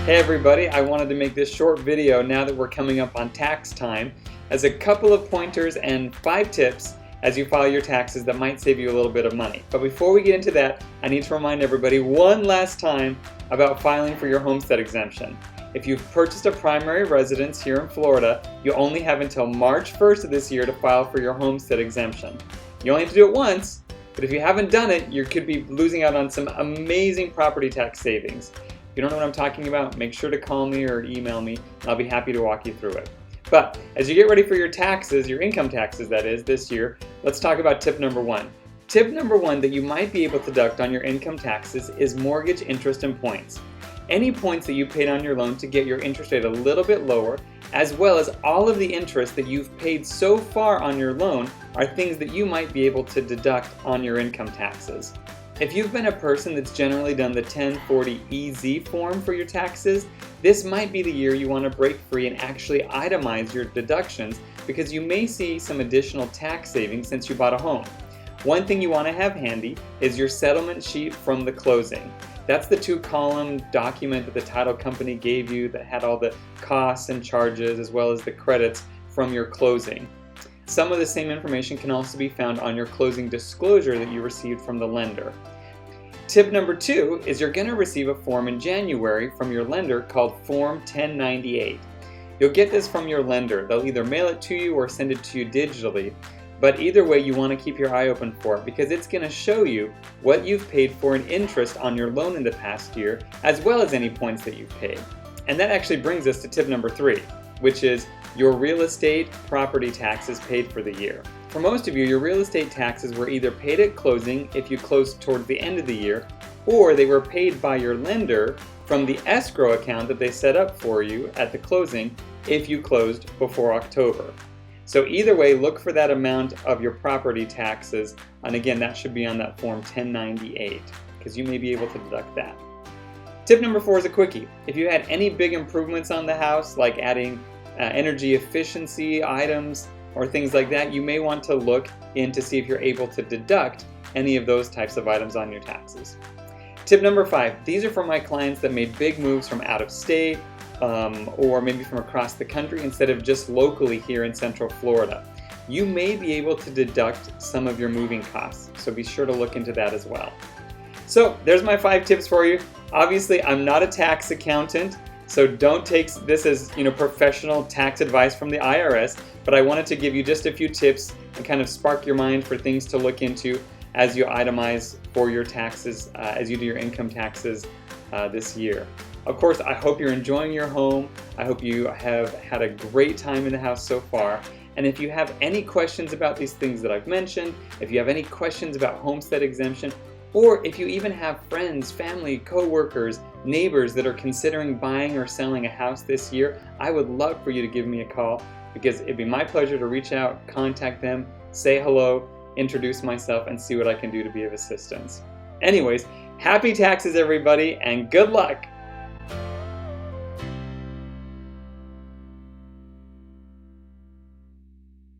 Hey everybody, I wanted to make this short video now that we're coming up on tax time as a couple of pointers and 5 tips as you file your taxes that might save you a little bit of money. But before we get into that, I need to remind everybody one last time about filing for your homestead exemption. If you've purchased a primary residence here in Florida, you only have until March 1st of this year to file for your homestead exemption. You only have to do it once, but if you haven't done it, you could be losing out on some amazing property tax savings. If you don't know what I'm talking about, make sure to call me or email me, and I'll be happy to walk you through it. But as you get ready for your taxes, your income taxes that is, this year, let's talk about tip number 1. Tip number 1 that you might be able to deduct on your income taxes is mortgage interest and points. Any points that you paid on your loan to get your interest rate a little bit lower, as well as all of the interest that you've paid so far on your loan, are things that you might be able to deduct on your income taxes. If you've been a person that's generally done the 1040EZ form for your taxes, this might be the year you want to break free and actually itemize your deductions because you may see some additional tax savings since you bought a home. One thing you want to have handy is your settlement sheet from the closing. That's the 2-column document that the title company gave you that had all the costs and charges as well as the credits from your closing. Some of the same information can also be found on your closing disclosure that you received from the lender. Tip number 2 is you're going to receive a form in January from your lender called Form 1098. You'll get this from your lender. They'll either mail it to you or send it to you digitally, but either way you want to keep your eye open for it because it's going to show you what you've paid for in interest on your loan in the past year as well as any points that you've paid. And that actually brings us to tip number 3, which is your real estate property taxes paid for the year. For most of you, your real estate taxes were either paid at closing if you closed towards the end of the year, or they were paid by your lender from the escrow account that they set up for you at the closing if you closed before October. So either way, look for that amount of your property taxes, and again, that should be on that Form 1098 because you may be able to deduct that. Tip number 4 is a quickie. If you had any big improvements on the house, like adding energy efficiency items or things like that, you may want to look in to see if you're able to deduct any of those types of items on your taxes. Tip number 5, these are for my clients that made big moves from out of state or maybe from across the country instead of just locally here in Central Florida. You may be able to deduct some of your moving costs, so be sure to look into that as well. So there's my 5 tips for you. Obviously, I'm not a tax accountant, so don't take this as professional tax advice from the IRS, but I wanted to give you just a few tips and kind of spark your mind for things to look into as you itemize for your taxes, as you do your income taxes this year. Of course, I hope you're enjoying your home. I hope you have had a great time in the house so far. And if you have any questions about these things that I've mentioned, if you have any questions about homestead exemption, or if you even have friends, family, co-workers, neighbors that are considering buying or selling a house this year, I would love for you to give me a call because it'd be my pleasure to reach out, contact them, say hello, introduce myself, and see what I can do to be of assistance. Anyways, happy taxes everybody, and good luck!